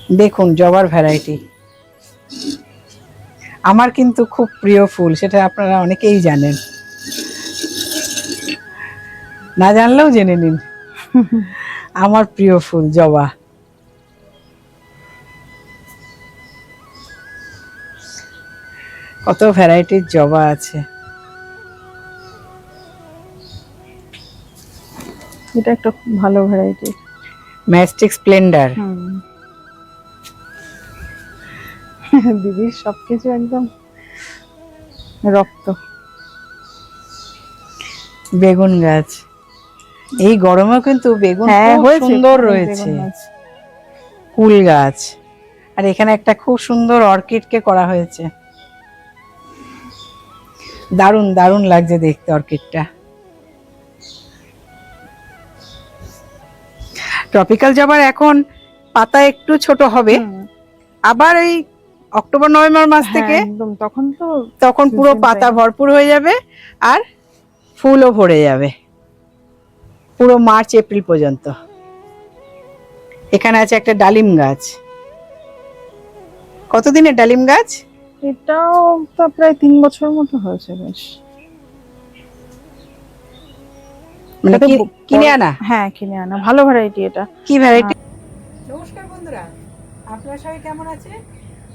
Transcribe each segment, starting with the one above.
দেখুন জবার ভ্যারাইটি, আমার কিন্তু খুব প্রিয় ফুল, সেটা আপনারা অনেকেই জানেন, না জানলেও জেনে নিন। আমার প্রিয় ফুল জবা। কত ভ্যারাইটির জবা আছে। এটা একটা খুব ভালো ভ্যারাইটি, ম্যাজেস্টিক স্প্লেন্ডার। দিদির সবকিছু একদম রক্ত। বেগুন গাছ, এই গরমে কিন্তু বেগুন খুব সুন্দর রয়েছে। কুল গাছ, আর এখানে একটা খুব সুন্দর অর্কিডকে করা হয়েছে, দারুণ দারুণ লাগছে দেখতে অর্কিডটা। ট্রপিক্যাল জবার এখন পাতা একটু ছোট হবে, আবার এই অক্টোবর নভেম্বর মাস থেকে তখন পুরো পাতা ভরপুর হয়ে যাবে আর ফুলও ভরে যাবে পুরো মার্চ এপ্রিল পর্যন্ত। এখানে আছে একটা ডালিম গাছ। কতদিনের ডালিম গাছ? এটাও তো প্রায় 3 বছর মতো হয়েছে। বেশ, মানে কিনে আনা? হ্যাঁ কিনে আনা, ভালো ভ্যারাইটি। এটা কি ভ্যারাইটি? নমস্কার বন্ধুরা, আপনারা সবাই কেমন আছেন?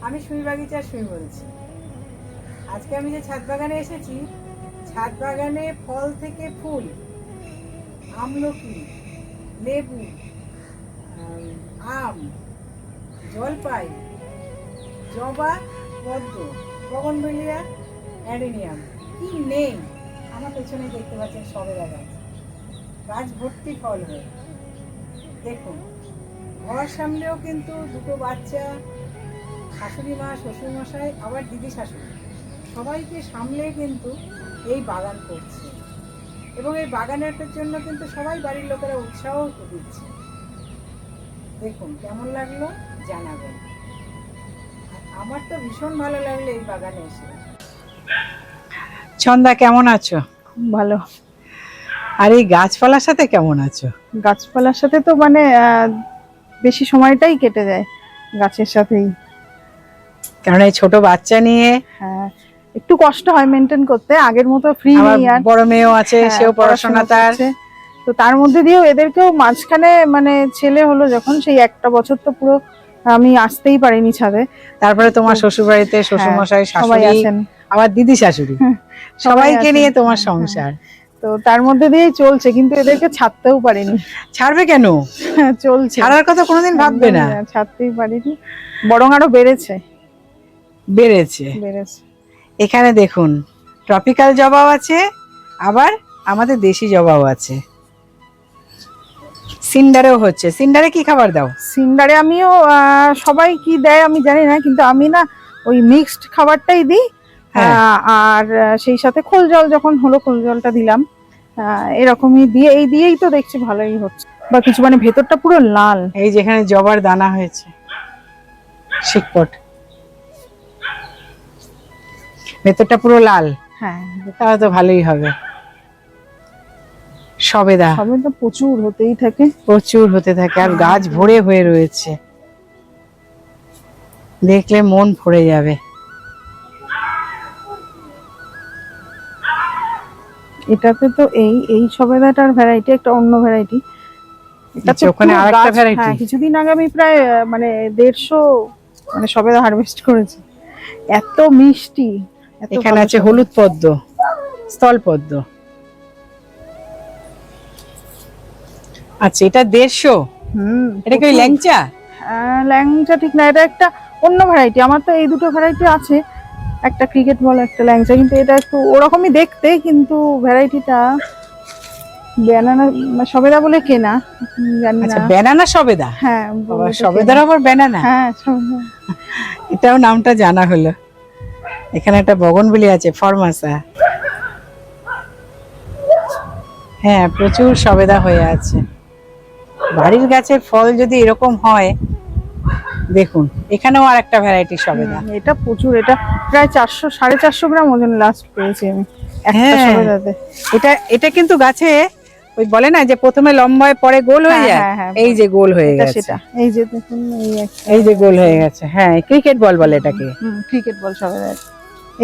আমি সুই বাগিচার সুই বলছি। আজকে আমি যে ছাদ বাগানে এসেছি, ছাদ বাগানে ফল থেকে ফুল, আমলকি, লেবু, আম, জলপাই, জবা, পদ্ম, বগনভেলিয়া, অ্যাডেনিয়াম, কি নেই। আমার পেছনে দেখতে পাচ্ছেন সবেদা গাছ, গাছ ভর্তি ফল হয়ে। দেখুন ঘর সামনেও কিন্তু দুটো বাচ্চা, শাশুড়ি মা, শ্বশুর মশাই, আবার দিদি শাশুড়ি, সবাইকে সামলে কিন্তু এই বাগান করছে, এবং এই বাগানের জন্য কিন্তু সবাই বাড়ির লোকেরা উৎসাহ দিচ্ছে। দেখুন কেমন লাগলো জানাবেন। আমার তো ভীষণ ভালো লাগলো এই বাগানে এসে। ছন্দা কেমন আছো? ভালো। আর এই গাছপালার সাথে কেমন আছো? গাছপালার সাথে তো মানে বেশি সময়টাই কেটে যায় গাছের সাথেই, কারণ এই ছোট বাচ্চা নিয়ে একটু কষ্ট হয় মেনটেন করতে, আগের মতো ফ্রি নেই। আর বড় মেয়েও আছে, সেও পড়াশোনা তার, তো তার মধ্যে দিয়েও এদেরকেও মাঝখানে মানে ছেলে হলো যখন, সেই একটা বছর তো পুরো আমি আসতেই পারিনি ছাদে। তারপরে তোমার শ্বশুর বাড়িতে শ্বশুর মশাই, শাশুড়ি আছেন, আবার দিদি শাশুড়ি, সবাইকে নিয়ে তোমার সংসার, তো তার মধ্যে দিয়েই চলছে, কিন্তু এদেরকে ছাড়তেও পারিনি। ছাড়বে কেন? চলছে, ছাড়ার কথা কোনোদিন ভাববে না। ছাড়তেই পারিনি, বরং আরো বেড়েছে। এখানে দেখুন ট্রপিক্যাল জবাও আছে, আবার আমাদের দেশি জবাও আছে। সিন্ডারেও হচ্ছে। সিন্ডারে কি খাবার দাও? সিন্ডারে আমিও সবাই কি দেয় আমি জানি না, কিন্তু আমি না ওই মিক্সড খাবারটাই দিই। আর সেই সাথে খোল জল, যখন হলো খোল জলটা দিলাম, এরকমই দিয়ে, এই দিয়েই তো দেখছি ভালোই হচ্ছে। বা কিছু মানে ভেতরটা পুরো লাল, এই যেখানে জবার দানা হয়েছে, শিকপট, ভেতরটা পুরো লাল। হ্যাঁ তাহলে তো ভালোই হবে। সবেদা প্রচুর হতেই থাকে, প্রচুর হতে থাকে, আর গাছ ভরে হয়ে রয়েছে, দেখলে মন ভরে যাবে। এটাতে তো এই সবেদাটার ভ্যারাইটি একটা অন্য ভ্যারাইটি। ওখানে আরেকটা ভ্যারাইটি। কিছুদিন আগে আমি প্রায় মানে 150 মানে সবেদা হারভেস্ট করেছি, এত মিষ্টি। এখানে আছে হলুদ পদ্ম, স্থল পদ্ম। আচ্ছা, এটা 150। এটা কি ল্যাংচা? ল্যাংচা ঠিক না, এটা একটা অন্য ভ্যারাইটি। আমার তো এই দুটো ভ্যারাইটি আছে, একটা ক্রিকেট বল, একটা ল্যাংচা, কিন্তু এটা একটু ওরকমই দেখতে, কিন্তু ভ্যারাইটিটা ব্যানানা সবেদা বলে কেনা, জানি না। ব্যানানা সবেদা? হ্যাঁ, সবেদার আবার ব্যানানা? হ্যাঁ, এটাও নামটা জানা হলো। এখানে একটা বগনভিলিয়া আছে, ফরমাসা। হ্যাঁ, প্রচুর সবেদা হয়ে আছে। বাড়ির গাছের ফল যদি এরকম হয়, দেখুন এখানেও আর একটা ভ্যারাইটি সবেদা। এটা প্রচুর, এটা প্রায় 400-450 গ্রাম ওজন লাস্ট পেয়েছি আমি একটা সবেদাতে। এটা কিন্তু গাছে ওই বলে না যে প্রথমে লম্বা হয় পরে গোল হয়ে হ্যাঁ, যায়, হ্যাঁ, হ্যাঁ, এই যে গোল হয়ে এটা গেছে, সেটা। এই যে দেখুন এই যে গোল হয়ে গেছে। হ্যাঁ, ক্রিকেট বল বলে এটাকে। ক্রিকেট বল সবাই জানে।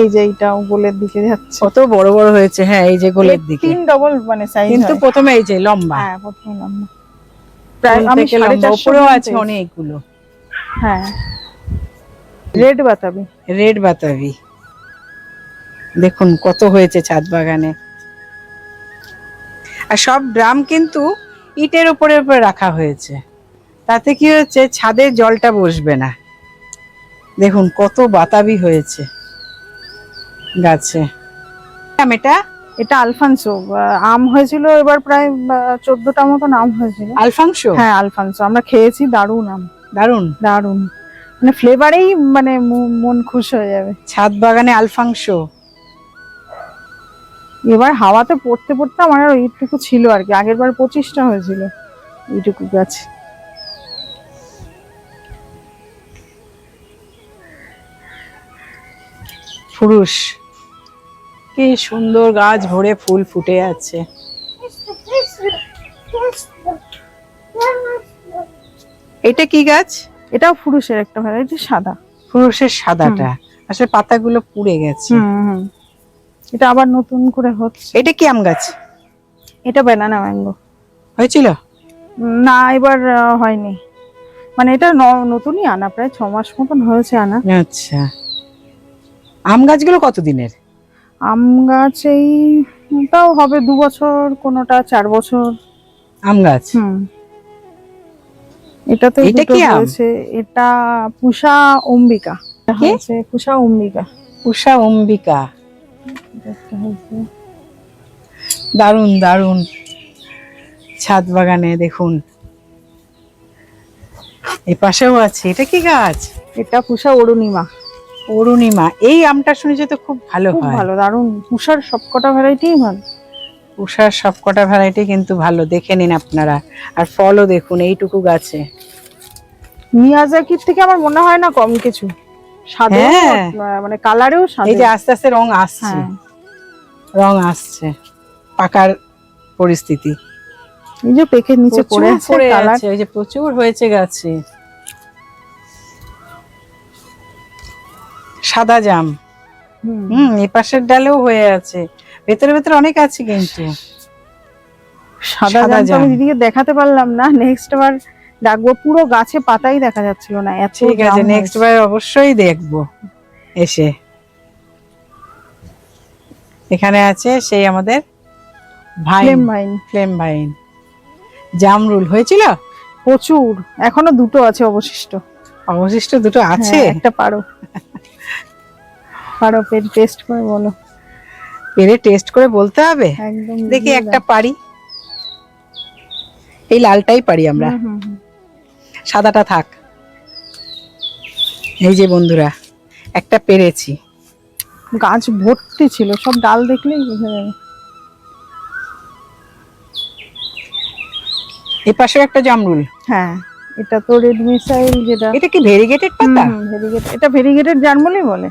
এই যে এইটাও গোলের দিকে যাচ্ছে, কত বড় বড় হয়েছে। হ্যাঁ, এই যে গোলের দিকে, 3 ডবল মানে সাইজ, কিন্তু প্রথমে এই যে লম্বা, হ্যাঁ প্রথমে লম্বা, প্রায় ফুল আমি থেকে লম্বা, 450 উপরেও গ্রাম আছে পেয়েছি। অনেকগুলো। হ্যাঁ, রেড বাতাবি, রেড বাতাবি দেখুন কত হয়েছে ছাদ বাগানে। আর সব ড্রাম কিন্তু ইটের উপরে উপরে রাখা হয়েছে, তাতে কি হচ্ছে ছাদের জলটা বসবে না। দেখুন কত বাতাবি হয়েছে গাছে। এটা এটা আলফানসো। আম হয়েছিল এবার প্রায় 14টা মতন আম হয়েছিল। আলফাংসো? হ্যাঁ আলফানসো, আমরা খেয়েছি, দারুণ আম, দারুন দারুণ, মানে ফ্লেভারেই মানে মন খুশ হয়ে যাবে। ছাদ বাগানে আলফাংসো। এবার হাওয়াতে পড়তে পড়তে আমার আর এইটুকু ছিল আর কি, আগের বার 25টা হয়েছিল এইটুকু গাছ। ফুরুষ, কি সুন্দর গাছ, ভরে ফুল ফুটে আছে। এটা কি গাছ? এটাও ফুরুষের একটা ভ্যারাইটি, সাদা। ফুরুষের সাদাটা আসলে পাতাগুলো পুড়ে গেছে। হুম, এটা আবার নতুন করে হচ্ছে। এটা কি আম গাছ? এটা ব্যানানা ম্যাঙ্গো। হয়েছিল? না এবার হয়নি, মানে এটা নতুনই আনা, প্রায় 6 মাস মতন হয়েছে আনা। আচ্ছা, আম গাছগুলো কতদিনের? আম গাছ এই তাও হবে 2 বছর, কোনোটা 4 বছর আম গাছ। এটা তো এটা দুটো কি আম? হয়েছে। এটা পুষা অম্বিকা হয়েছে, পুষা অম্বিকা। উষা অম্বিকা, এটা একটা হয়েছে। দারুন দারুন ছাদ বাগানে দেখুন। এই পাশেও আছে। এটা কি গাছ? এটা পুষা অরুণিমা। অরুণিমা, এই আমটা শুনেছি তো খুব ভালো খুব হয়। ভালো, দারুণ। পুষার সবকটা ভ্যারাইটি ভালো। উষার সবকটা ভ্যারাইটি কিন্তু ভালো, দেখে নিন আপনারা। আর ফলও দেখুন এইটুকু গাছে। মিয়াজাকির থেকে আমার মনে হয় না কম কিছু, সাদা হ্যাঁ। মানে কালারেও সাদা। এই যে আস্তে আস্তে রং আসছে, হ্যাঁ, রং আসছে, পাকার পরিস্থিতি। এই যে পেকের নিচে পড়ে আছে কালার। ওই যে প্রচুর হয়েছে গাছে। সাদা জাম, এই পাশের ডালেও হয়ে আছে, ভেতরে ভেতরে অনেক আছে কিন্তু। সাদা জাম আমি দিদিকে দেখাতে পারলাম না, নেক্সট বার ডাকবো। পুরো গাছে পাতাই দেখা যাচ্ছিল না, এত ঠিক আছে, নেক্সট বার অবশ্যই দেখবো এসে। এখানে আছে সেই আমাদের ভাইন, ফ্লেম ভাইন। জামরুল হয়েছিল প্রচুর, এখনো 2টো আছে অবশিষ্ট। অবশিষ্ট 2টো আছে? একটা পারো, পারো পেরে টেস্ট করে বলো। পেরে টেস্ট করে বলতে হবে? একদম দেখি একটা পারি, এই লালটাই পারি আমরা, সাদাটা থাক। এই যে বন্ধুরা একটা পেরেছি। গাছ ভর্তি ছিল, সব ডাল দেখলেই বোঝা যাবে। এই পাশে একটা জামরুল। হ্যাঁ, এটা তো রেড মিসাইল যেটা। এটা কি ভেরিগেটেড পাতা? ভেরিগেটেড, এটা ভেরিগেটেড জামরুলই বলে,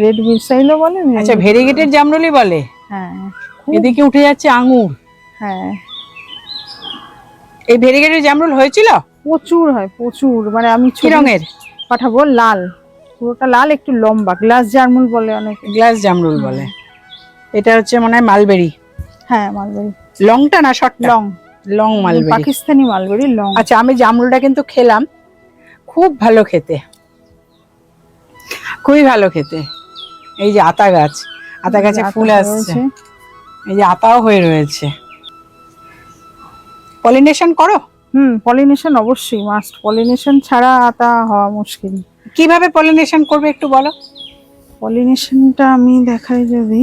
রেড মিসাইলও বলে। আচ্ছা, ভেরিগেটেড জামরুলই বলে। হ্যাঁ, এদিকে উঠে যাচ্ছে আঙ্গুর। হ্যাঁ, এই ভেরিগেটেড জামরুল হয়েছিল? প্রচুর হয়, প্রচুর। মানে আমি কি রঙের? পাঠাবো, লাল, পুরোটা লাল, একটু লম্বা, গ্লাস জামরুল বলে অনেকে। গ্লাস জামরুল বলে। এটা হচ্ছে মনে হয় মালবেরি। হ্যাঁ, মালবেরি। লংটা না শর্টটা? Long, long mulberry, Pakistani mulberry, long. আচ্ছা, আমি জামরুলটা কিন্তু খেলাম, খুব ভালো খেতে, খুবই ভালো খেতে। এই যে আতা গাছ, আতা গাছে ফুল আসছে, এই যে আতাও হয়ে রয়েছে। পলিনেশন করো? পলিনেশন অবশ্যই মাস্ট, পলিনেশন ছাড়া আতা হওয়া মুশকিল। কিভাবে পলিনেশন করবে একটু বলো। পলিনেশনটা আমি দেখাই যদি,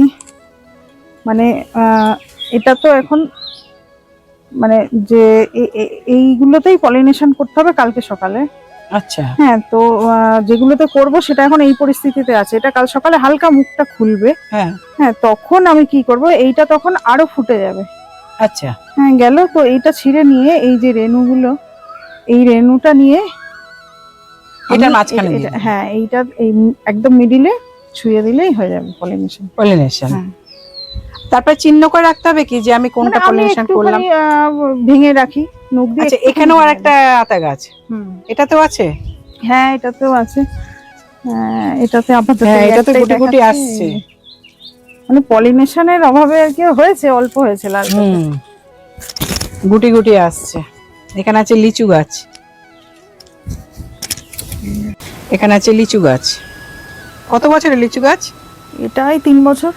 মানে এটা তো এখন মানে যে এইগুলোতেই পলিনেশন করতে হবে কালকে সকালে। আচ্ছা, হ্যাঁ, তো যেগুলোতে করব সেটা এখন এই পরিস্থিতিতে আছে, এটা কাল সকালে হালকা মুখটা খুলবে। হ্যাঁ হ্যাঁ, তখন আমি কি করব, এইটা তখন আরো ফুটে যাবে। আচ্ছা, হ্যাঁ, গেল তো এইটা ছিঁড়ে নিয়ে, এই যে রেণুগুলো, এই রেণুটা নিয়ে এটা মাঝখানে দিয়ে, হ্যাঁ এইটা এই একদম মিডিলে ছুঁয়ে দিলেই হয়ে যাবে পলিনেশন। পলিনেশন। তারপর চিহ্ন করে রাখতে হবে কি যে আমি কোনটা মানে আমি পলিনেশন করলাম? একটুখানি ভেঙে রাখি নখ দিয়ে। আচ্ছা, একটুখানি এখানেও আর ভেঙে একটা আতা গাছ, হুম, এটাতেও আছে? হ্যাঁ এটাতেও আছে। এটাতে আপাতত হ্যাঁ, এই এটাতে একটাই গুটি গুটি দেখাচ্ছে। আসছে। মানে পলিনেশনের অভাবে আর কি হয়েছে, অল্প হয়েছে লালটাতে। হুম, গুটি গুটি আসছে। এখানে আছে লিচু গাছ, এখানে আছে লিচু গাছ। কত বছরের লিচু গাছ? এটাই 3 বছর।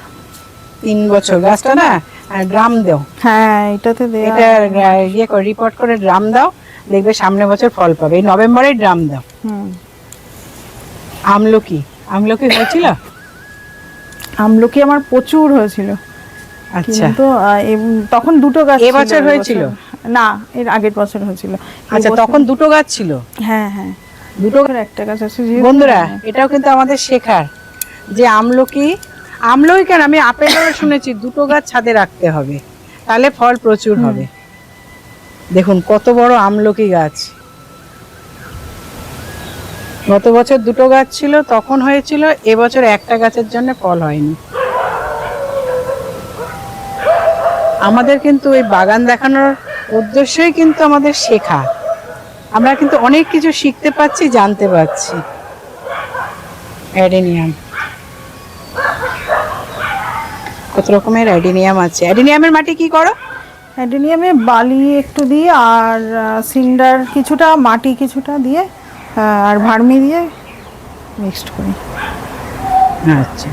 3 বছর গাছটা না। আর ড্রাম দাও, হ্যাঁ এটাতে দেয়া। এটা ইয়ে করে রিপোর্ট করে ড্রাম দাও, দেখবে সামনে বছর ফল পাবে। এই নভেম্বরে ড্রাম দাও। হুম, আমলকি, আমলকি হয়েছিল? আমলকি আমার প্রচুর হয়েছিল, আচ্ছা, কিন্তু তখন দুটো গাছ ছিল। এবছর হয়েছিল? না, এর আগের বছর হয়েছিল। আচ্ছা, এবছর- তখন দুটো গাছ ছিল। হ্যাঁ হ্যাঁ, দুটো একটা গাছ আছে যেহেতু। বন্ধুরা, এটাও কিন্তু আমাদের শেখার যে আমলকি, আমলকি কেন, আমি আপেলও শুনেছি দুটো গাছ ছাদে রাখতে হবে, তাহলে ফল প্রচুর হবে। দেখুন কত বড় আমলকি গাছ। গত বছর দুটো গাছ ছিল, তখন হয়েছিল। এবছর একটা গাছের জন্য ফল হয়নি। আমাদের কিন্তু এই বাগান দেখানোর উদ্দেশ্যই কিন্তু আমাদের শেখা। আমরা কিন্তু অনেক কিছু শিখতে পাচ্ছি, জানতে পারছি। অ্যাডেনিয়াম, কত রকমের অ্যাডেনিয়াম আছে। অ্যাডেনিয়ামের মাটি কি করো? অ্যাডেনিয়ামে বালি একটু দিয়ে আর সিন্ডার কিছুটা, মাটি কিছুটা দিয়ে আর ভার্মি দিয়ে মিক্সড করি। আচ্ছা,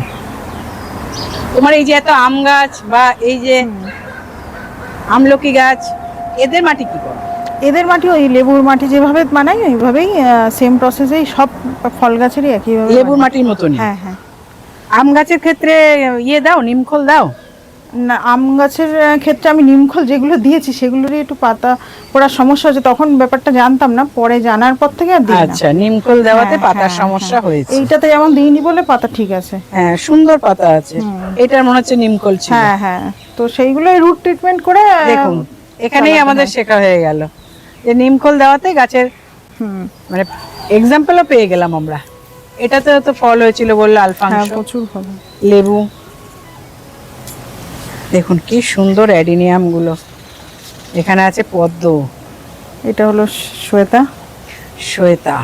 তোমার এই যে এত আম গাছ বা এই যে আমলকি গাছ, এদের মাটি কি করো? এদের মাটি ওই লেবুর মাটি যেভাবে বানাই ওইভাবেই, সেম প্রসেসেই সব ফল গাছেরই একইভাবে লেবুর বানাই। মাটির মতনই? হ্যাঁ হ্যাঁ। আম গাছের ক্ষেত্রে ইয়ে দাও, নিমখোল দাও? না, আম গাছের ক্ষেত্রে আমি নিমখোল যেগুলো দিয়েছি সেগুলোরই একটু পাতা পড়ার সমস্যা হচ্ছে, তখন ব্যাপারটা জানতাম না, পরে জানার পর থেকে আর দিই না। আচ্ছা, নিমখোল দেওয়াতে হ্যাঁ, পাতার হ্যাঁ, সমস্যা হ্যাঁ। হয়েছে। এইটাতে যেমন দিইনি বলে পাতা ঠিক আছে। হ্যাঁ, সুন্দর পাতা আছে। এটার মনে হচ্ছে নিমখোল ছিল। হ্যাঁ হ্যাঁ, তো সেইগুলো রুট ট্রিটমেন্ট করে দেখুন, এখানেই আমাদের শেখা হয়ে গেল যে নিমখোল দেওয়াতে গাছের মানে এক্সাম্পলও পেয়ে গেলাম আমরা। এটাতে তো ফল হয়েছিল বললো, আলফাংশো, প্রচুর ফল। লেবু। দেখুন কি সুন্দর অ্যাডিনিয়াম গুলো। এখানে আছে পদ্ম, এটা হলো শ্বেতা। শ্বেতা,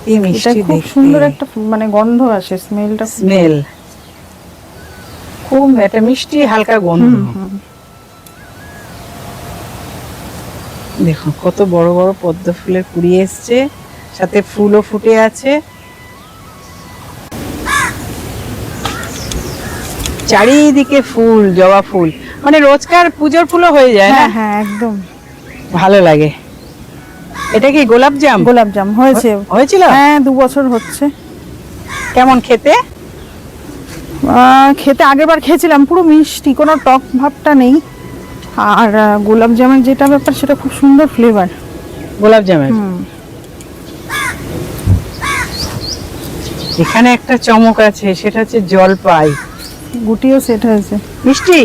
কি এটা মিষ্টি খুব দেখতে, সুন্দর একটা মানে গন্ধ আসে, স্মেলটা। স্মেল খুব একটা মিষ্টি হালকা গন্ধ। দেখুন কত বড় বড় পদ্ম ফুলের কুড়ি এসছে, সাথে ফুলও ফুটে আছে। চারিদিকে ফুল, জবা ফুল, মানে রোজকার পুজোর ফুলও হয়ে যায় না? হ্যাঁ হ্যাঁ, একদম ভালো লাগে। এটা কি গোলাপ জাম? গোলাপ জাম হয়েছে। হয়েছিল? হ্যাঁ, 2 বছর হচ্ছে। কেমন খেতে? খেতে আগেরবার খেয়েছিলাম, পুরো মিষ্টি, কোনো টক ভাবটা নেই। আর গোলাপ জামের যেটা ব্যাপার সেটা খুব সুন্দর ফ্লেভার গোলাপ জামের। এখানে একটা চমক আছে, সেটা হচ্ছে জলপাই। গুটিও সেট হয়েছে। মিষ্টি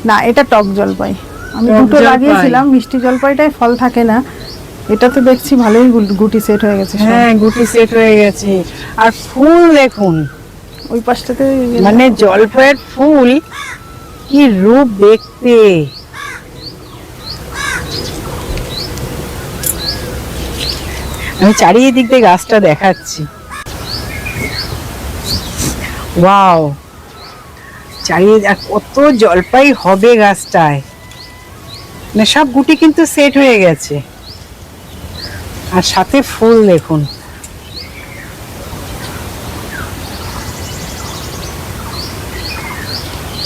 না, এটা টক জলপাই। আমি টক দুটো জলপাই। লাগিয়েছিলাম, মিষ্টি জলপাইটায় ফল থাকে না। এটা তো দেখছি ভালোই গুটি সেট হয়ে গেছে সব। হ্যাঁ, গুটি সেট হয়ে গেছে। আর ফুল দেখুন, ওই পাশটাতে মানে জলপাইয়ের ফুল কি রূপ দেখতে। আমি চারিদিক দিয়ে গাছটা দেখাচ্ছি। ওয়াও, চারিদিকে কত জলপাই হবে গাছটায়। মানে সব গুটি কিন্তু সেট হয়ে গেছে, আর সাথে ফুল দেখুন।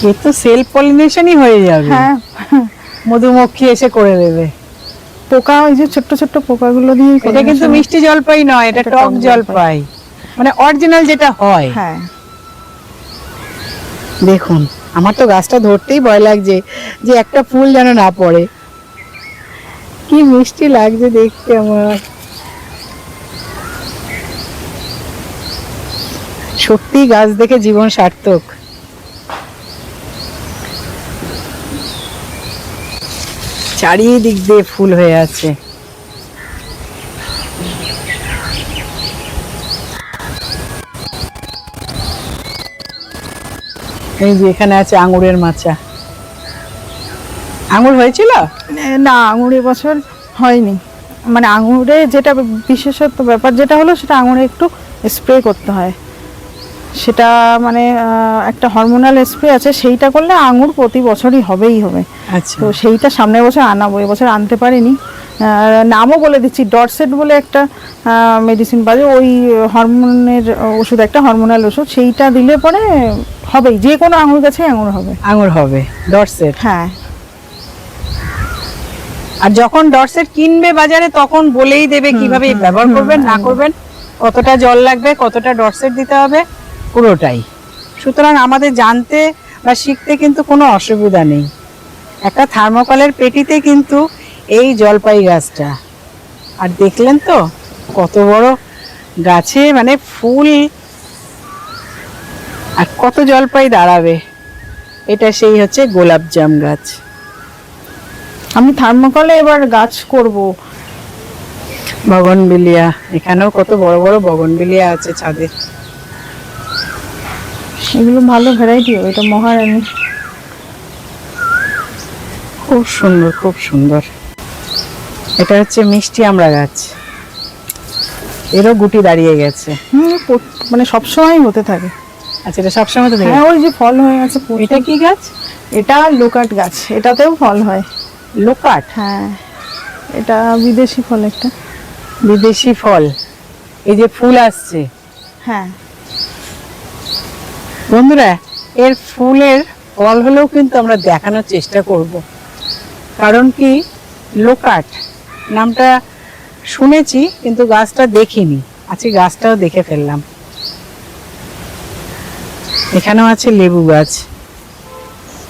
এ তো সেলফ পলিনেশনই হয়ে যাবে। হ্যাঁ, মধুমক্ষী এসে করে দেবে। পোকা, ওই যে ছোট্ট ছোট্ট পোকাগুলো দিয়ে এটা কিন্তু মিষ্টি জলপাই নয়, এটা টক জলপাই, মানে অরিজিনাল যেটা হয়। হ্যাঁ, দেখুন, আমার তো গাছটা ধরতেই ভয় লাগছে যে একটা ফুল যেন না পড়ে। কি মিষ্টি লাগছে দেখতে আমার। সত্যি গাছ দেখে জীবন সার্থক। চারিদিক দিয়ে ফুল হয়ে আছে। এই যে এখানে আছে আঙুরের মাচা। আঙুর হয়েছিল? না, আঙুর এবছর হয়নি। মানে আঙুরে যেটা বিশেষত্ব ব্যাপার যেটা হলো, সেটা আঙুরে একটু স্প্রে করতে হয়। সেটা মানে একটা হরমোনাল স্প্রে আছে, সেইটা করলে আঙুর প্রতি বছরই হবেই হবে। আচ্ছা, তো সেইটা সামনের বছর আনাবো, এবছর আনতে পারিনি। নামও বলে দিচ্ছি, ডটসেট বলে একটা মেডিসিন পাওয়া যায়, ওই হরমোনের ওষুধ, একটা হরমোনাল ওষুধ, সেইটা দিলে পরে হবেই, যে কোনো আঙুর গাছে আঙুর হবে। আঙুর হবে ডটসেট। হ্যাঁ, আর যখন ডটসেট কিনবে বাজারে তখন বলেই দেবে কিভাবে ব্যবহার করবেন না করবেন, কতটা জল লাগবে, কতটা ডটসেট দিতে হবে, পুরোটাই। সুতরাং আমাদের জানতে বা শিখতে কিন্তু কোনো অসুবিধা নেই। একটা থার্মোকলের পেটিতে কিন্তু এই জলপাই গাছটা, আর দেখলেন তো কত বড় গাছে মানে ফুল, আর কত জলপাই দাঁড়াবে। এটা সেই হচ্ছে গোলাপ জাম গাছ। আমি থার্মোকলে এবার গাছ করব। বগনভিলিয়া, এখানেও কত বড় বড় বগনভিলিয়া আছে ছাদে। এগুলো ভালো ভ্যারাইটি, এটা মহারানী। খুব সুন্দর, খুব সুন্দর। এটা হচ্ছে মিষ্টি আমড়া গাছ, এরও গুটি দাঁড়িয়ে গেছে। মানে সবসময় হতে থাকে। আচ্ছা, এটা সবসময় তো হ্যাঁ, ওই যে ফল হয়ে গেছে। এটা কি গাছ? এটা লোকাট গাছ, এটাতেও ফল হয়। লোকাট? হ্যাঁ, এটা বিদেশি ফল একটা। বিদেশি ফল, এই যে ফুল আসছে। হ্যাঁ বন্ধুরা, এর ফুলের ফল হলেও কিন্তু আমরা দেখানোর চেষ্টা করব। কারণ কি, লোকাট নামটা শুনেছি কিন্তু গাছটা দেখিনি। আজকে গাছটাও দেখে ফেললাম। এখানেও আছে লেবু গাছ,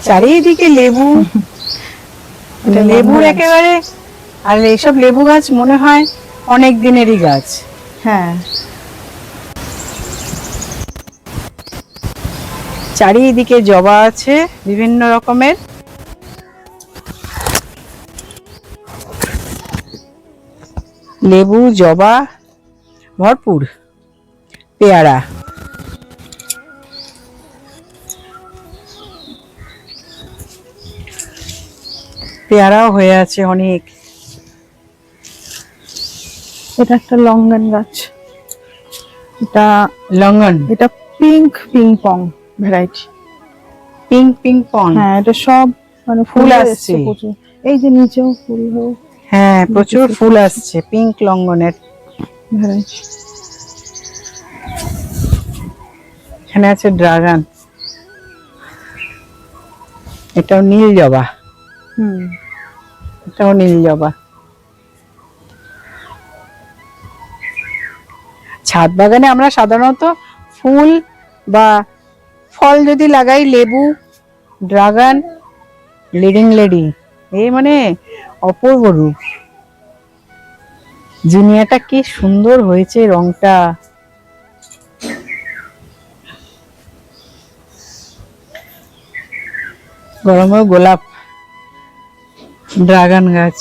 চারিদিকে লেবু। লেবুর একেবারে, আর এইসব লেবু গাছ মনে হয় অনেক দিনেরই গাছ। হ্যাঁ, চারিদিকে জবা আছে বিভিন্ন রকমের। লেবু, জবা ভরপুর। পেয়ারা, পেয়ারাও হয়ে আছে অনেক। এটা একটা লঙ্গন গাছ। এটা লঙ্গন, এটা pink ping pong variety. Pink pink pong. হ্যাঁ, এটা সব মানে ফুল ফুল আসছে আসছে প্রচুর। এই যে নিচেও ফুল হয়ে হ্যাঁ, প্রচুর ফুল আসছে পিঙ্ক লঙ্গনের ভ্যারাইটি। এখানে আছে ড্রাগন, এটাও নীল জবা। এটাও নীল জবা। ছাদ বাগানে আমরা সাধারণত ফুল বা ফল যদি লাগাই, লেবু, ড্রাগন, লিডিং লেডি, এই মানে অপূর্ব রূপ। জিনিয়াটা কি সুন্দর হয়েছে রংটা। গরমেও গোলাপ, ড্রাগন গাছ,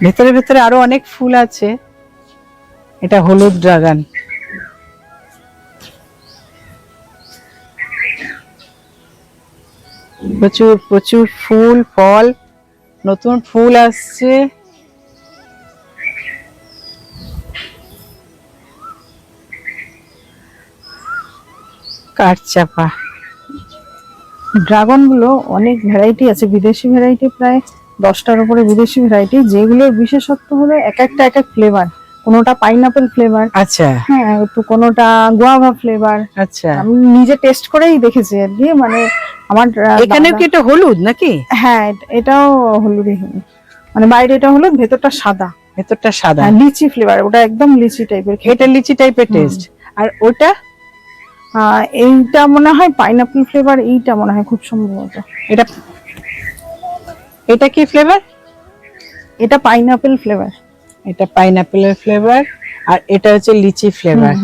ভেতরে ভেতরে আরো অনেক ফুল আছে। এটা হলুদ ড্রাগন। প্রচুর প্রচুর ফুল ফল, নতুন ফুল আসছে। কাঠচাপা। ড্রাগন গুলো অনেক ভ্যারাইটি আছে, বিদেশি ভ্যারাইটি প্রায় 10টার উপরে বিদেশি ভ্যারাইটি, যেগুলোর বিশেষত্ব হলো এক একটা এক এক ফ্লেভার। কোনোটা পাইনাপেল ফ্লেভার, আচ্ছা হ্যাঁ, তো কোনোটা গুয়াভা ফ্লেভার। আচ্ছা, আমি নিজে টেস্ট করেই দেখেছি আর কি। মানে আমার এখানে কি এটা হলুদ নাকি? হ্যাঁ, এটাও হলুদই হলুদ, মানে বাইরে এটা হলুদ, ভেতরটা সাদা। ভেতরটা সাদা, লিচি ফ্লেভার, ওটা একদম লিচি টাইপের। এটা লিচি টাইপের টেস্ট। আর ওটা এইটা মনে হয় পাইনাপেল ফ্লেভার, এইটা মনে হয় খুব সম্ভবত। এটা এটা কি ফ্লেভার? এটা পাইনাপেল ফ্লেভার। এটা পাইনাপেলের ফ্লেভার, আর এটা হচ্ছে লিচি ফ্লেভার।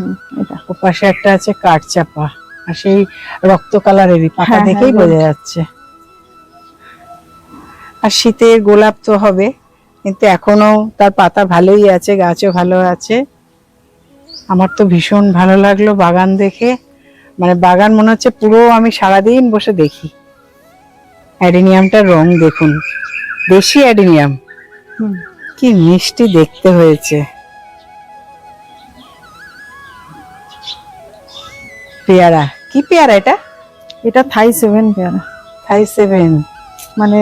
এটা ওপাশে একটা আছে কাঠচাপা, আর সেই রক্ত কালারেরই, পাতা হ্যাঁ, দেখেই হ্যাঁ, বোঝা যাচ্ছে। আর শীতের গোলাপ তো হবে, কিন্তু এখনো তার পাতা ভালোই আছে, গাছও ভালো আছে। আমার তো ভীষণ ভালো লাগলো বাগান দেখে। মানে বাগান মনে হচ্ছে পুরো আমি সারাদিন বসে দেখি। অ্যাডিনিয়ামটার রং দেখুন, দেশি অ্যাডিনিয়াম, হুম। কি মিষ্টি দেখতে হয়েছে। পেয়ারা, কি পেয়ারা এটা? এটা থাই 7 পেয়ারা। থাই 7। মানে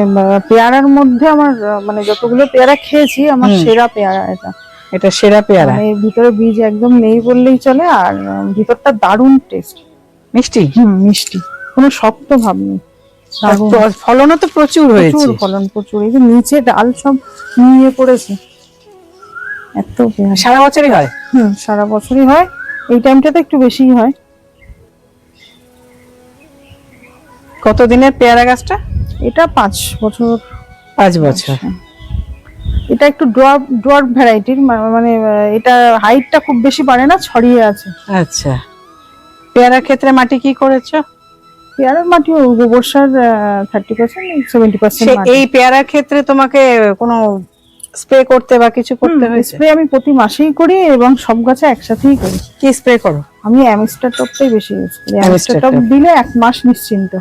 পেয়ারার মধ্যে আমার মানে যতগুলো পেয়ারা খেয়েছি আমার সেরা পেয়ারা এটা। এটা সেরা পেয়ারা, মানে এর ভিতরে বীজ একদম নেই বললেই চলে, আর ভিতরটা দারুণ টেস্ট, মিষ্টি, মিষ্টি, কোনো শক্ত ভাব নেই। দারুণ। ফলনও তো প্রচুর হয়েছে। প্রচুর ফলন, প্রচুর। এই যে নিচে ডাল সব নিয়ে পড়েছে, এত পেয়ারা। সারা বছরই হয়? সারা বছরই হয়, এই টাইমটাতে একটু বেশিই হয়। কতদিনের পেয়ারা গাছটা? এটা 5 বছর। 5 বছর। এটা একটু ডোয়ার্ফ ভ্যারাইটির, মানে এটা হাইটটা খুব বেশি বাড়ে না, ছড়িয়ে আছে। আচ্ছা, পেয়ারার ক্ষেত্রে মাটি কি করেছো? পেয়ারার মাটি গোবর সার 30%, 70%। এই পেয়ারার ক্ষেত্রে তোমাকে কোনো স্প্রে করতে বা কিছু করতে হয়েছে? স্প্রে আমি প্রতি মাসেই করি এবং সব গাছে একসাথেই করি। কি স্প্রে করো? আমি অ্যামিস্টার টপটাই বেশি ইউজ করি। অ্যামিস্টার টপ দিলে 1 মাস নিশ্চিন্ত,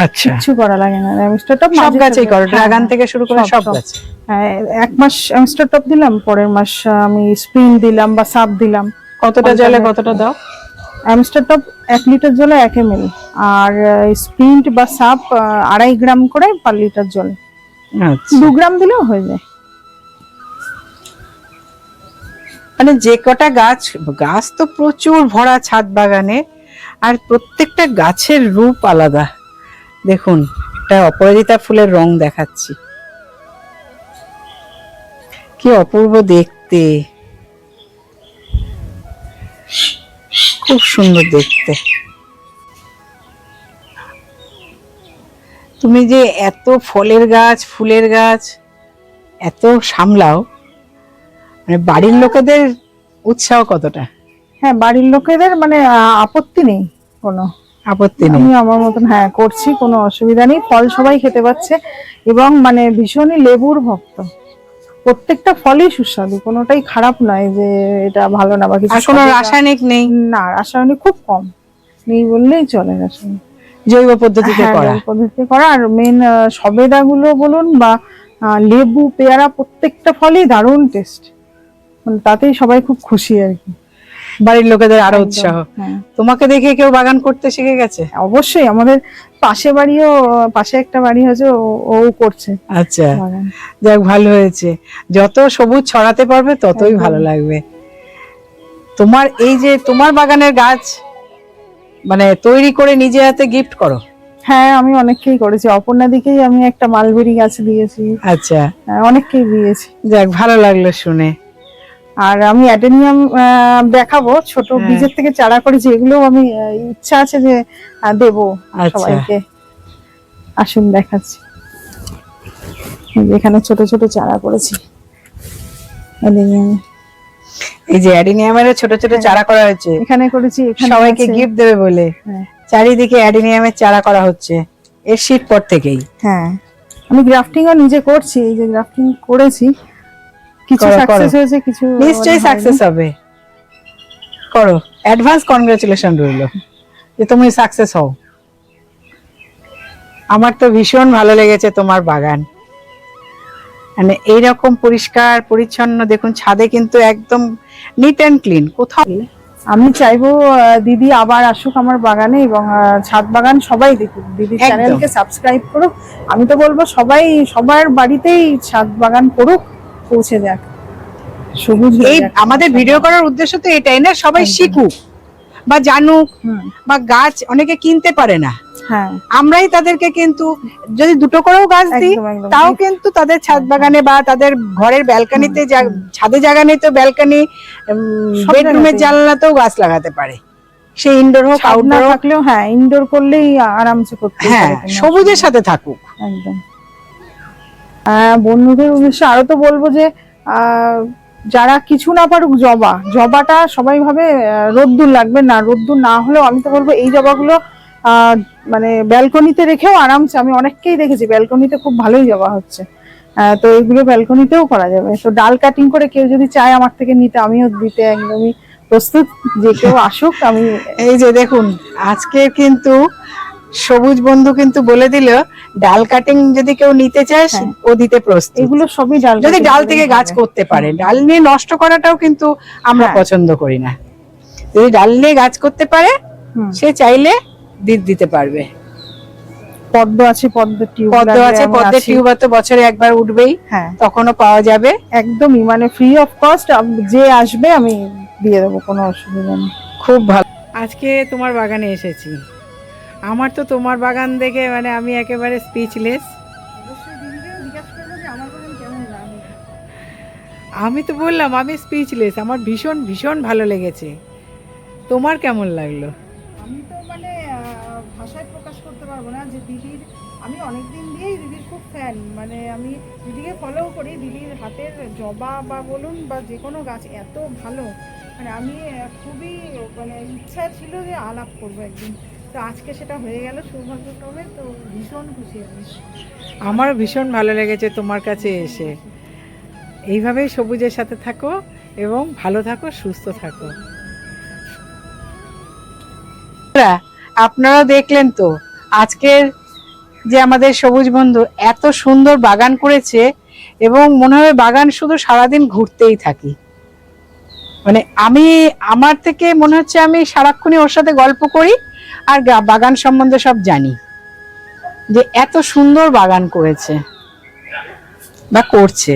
আচ্ছা, কিছু করা লাগে না। অ্যামিস্টার টপ সব গাছেই করো, ড্রাগন থেকে শুরু করে সব গাছে? হ্যাঁ, 1 মাস অ্যামিস্টার টপ দিলাম, পরের মাস আমি স্প্রিন দিলাম বা সাপ দিলাম। কতটা জলে কতটা দাও? অ্যামিস্টার টপ 1 লিটার জলে 1 ml, আর স্প্রিন্ট বা সাপ 2.5 গ্রাম করে পার লিটার জলে। আচ্ছা, 2 গ্রাম দিলেও হয়ে যায়। মানে যে কটা গাছ, গাছ তো প্রচুর ভরা ছাদ বাগানে, আর প্রত্যেকটা গাছের রূপ আলাদা। দেখুন, একটা অপরাজিতা ফুলের রং দেখাচ্ছি, কি অপূর্ব দেখতে, খুব সুন্দর দেখতে। তুমি যে এত ফলের গাছ, ফুলের গাছ এত সামলাও, মানে বাড়ির লোকেদের উৎসাহ কতটা? হ্যাঁ, বাড়ির লোকেদের মানে আপত্তি নেই, কোনো আপত্তি নেই? আমি আমার মতন করছি, কোনো অসুবিধা নেই। ফল সবাই খেতে পাচ্ছে এবং মানে ভীষণই লেবুর ভক্ত। প্রত্যেকটা ফলই সুস্বাদু, কোনোটাই খারাপ নয় যে এটা ভালো না বা কিছু। আর কোনো রাসায়নিক নেই? না, রাসায়নিক খুব কম, নেই বললেই চলে। রাসায়নিক জৈব পদ্ধতিতে করা। জৈব পদ্ধতিতে করা। আর মেন সবেদাগুলো বলুন বা লেবু, পেয়ারা, প্রত্যেকটা ফলই দারুণ টেস্ট, মানে তাতেই সবাই খুব খুশি আর কি। বাড়ির লোকেদের আরো উৎসাহ। তোমাকে দেখে কেউ বাগান করতে শিখে গেছে? অবশ্যই, আমাদের পাশে একটা বাড়ি আছে, ও করছে। আচ্ছা, যাক, ভালো হয়েছে। যত সবুজ ছড়াতে পারবে ততই ভালো লাগবে। তোমার এই যে তোমার বাগানের গাছ মানে তৈরি করে নিজে হাতে গিফট করো? হ্যাঁ, আমি অনেককেই করেছি। অপর্ণাদিকেই আমি একটা মালবেরি গাছ দিয়েছি। আচ্ছা, অনেককেই দিয়েছি। যাক, ভালো লাগলো শুনে। আর আমি অ্যাডেনিয়াম দেখাবো, ছোট বীজের থেকে চারা করেছি, এগুলো আমি ইচ্ছা আছে যে দেবো সবাইকে। আসুন দেখাচ্ছি, এখানে ছোট ছোট চারা করেছি অ্যাডেনিয়াম। এই যে অ্যাডেনিয়ামের ছোট ছোট চারা করা হয়েছে, এখানে করেছি, সবাইকে গিফট দেবে বলে। চারিদিকে অ্যাডেনিয়ামের চারা করা হচ্ছে এর শীত পর থেকেই। হ্যাঁ, আমি গ্রাফটিংও নিজে করছি। এই যে গ্রাফটিং করেছি, কিছু সাকসেস হয়েছে, কিছু নিশ্চয়ই সাকসেস হবে। করো, অ্যাডভান্স কনগ্রাচুলেশন রইলো যে তুমি সাকসেস হও। আমার তো ভীষণ ভালো লেগেছে তোমার বাগান, মানে এইরকম পরিষ্কার পরিচ্ছন্ন। দেখুন, ছাদে কিন্তু একদম নিট এন্ড ক্লিন। কোথাও আমি চাইবো দিদি আবার আসুক আমার বাগানে, এবং ছাদ বাগান সবাই দেখুক, দিদির চ্যানেলকে সাবস্ক্রাইব করুক। আমি তো বলবো সবাই সবার বাড়িতেই ছাদ বাগান করুক, পৌঁছে যাক সবুজ। এই আমাদের ভিডিও করার উদ্দেশ্য তো এটাই না, সবাই শিখুক বা জানুক। বা গাছ অনেকে কিনতে পারে না, আমরাই তাদেরকে কিন্তু যদি 2টো করেও গাছ দিই, তাও কিন্তু তাদের ছাদ বাগানে বা তাদের ঘরের ব্যালকনিতে, ছাদে জায়গা নেই তো ব্যালকনি, বেডরুমের জানলাতেও গাছ লাগাতে পারে। সে ইনডোর হোক আউটডোর থাকলেও, ইনডোর করলেই আরামসে করতে পারে। সবুজের সাথে থাকুক একদম। বন্ধুদের উদ্দেশ্যে আরো তো বলবো যে যারা কিছু না পারুক, জবাটা সবাই ভাবে রোদ্দুর লাগবে না, রোদ্দুর না হলেও আমি তো বলবো এই জবাগুলো মানে ব্যালকনিতে রেখেও আরামসে, আমি অনেককেই দেখেছি ব্যালকনিতে খুব ভালোই জবা হচ্ছে। তো এগুলো ব্যালকনিতেও করা যাবে। তো ডাল কাটিং করে কেউ যদি চায় আমার থেকে নিতে, আমিও দিতে একদমই প্রস্তুত, যে কেউ আসুক। আমি এই যে দেখুন, আজকে কিন্তু সবুজ বন্ধু কিন্তু বলে দিল ডাল কাটিং যদি কেউ নিতে চায় হ্যাঁ। ও দিতে প্রস্তুত, এগুলো সবই ডাল যদি কাটিং ডাল করেই থেকে গাছ হবে। করতে পারে। ডাল নিয়ে নষ্ট করাটাও কিন্তু আমরা হ্যাঁ। পছন্দ করি না। যদি ডাল নিয়ে গাছ করতে পারে হুম। সে চাইলে দিতে পারবে। পদ্ম আছে, পদ্ম টিউব পদ্ম আছে, পদ্মের টিউব তো বছরে একবার উঠবেই, হ্যাঁ তখনও পাওয়া যাবে। একদমই, মানে ফ্রি অফ কস্ট, যে আসবে আমি দিয়ে দেবো, কোনো অসুবিধা নেই। খুব ভালো। আজকে তোমার বাগানে এসেছি, আমার তো তোমার বাগান দেখে মানে আমি একেবারে স্পিচলেস। আমি তো বললাম আমি স্পিচলেস, আমার ভীষণ ভীষণ ভালো লেগেছে। তোমার কেমন লাগলো? আমি তো মানে ভাষায় প্রকাশ করতে পারবো না যে দিদির, আমি অনেকদিন দিয়েই দিদির খুব ফ্যান, মানে আমি দিদিকে ফলো করি। দিদির হাতের জবা বা বলুন বা যে কোনো গাছ এত ভালো, মানে আমি খুবই মানে ইচ্ছা ছিল যে আলাপ করবো একদিন, তো আজকে সেটা হয়ে গেল সৌভাগ্যক্রমে, তো ভীষণ খুশি আমি। আমারও ভীষণ ভালো লেগেছে তোমার কাছে এসে। এইভাবেই সবুজের সাথে থাকো এবং ভালো থাকো, সুস্থ থাকো। আপনারা দেখলেন তো আজকের যে আমাদের সবুজ বন্ধু এত সুন্দর বাগান করেছে, এবং মনে হয় বাগান শুধু সারাদিন ঘুরতেই থাকি। মানে আমার থেকে মনে হচ্ছে আমি সারাক্ষণই ওর সাথে গল্প করি আর বাগান সম্বন্ধে সব জানি, যে এত সুন্দর বাগান করেছে বা করছে।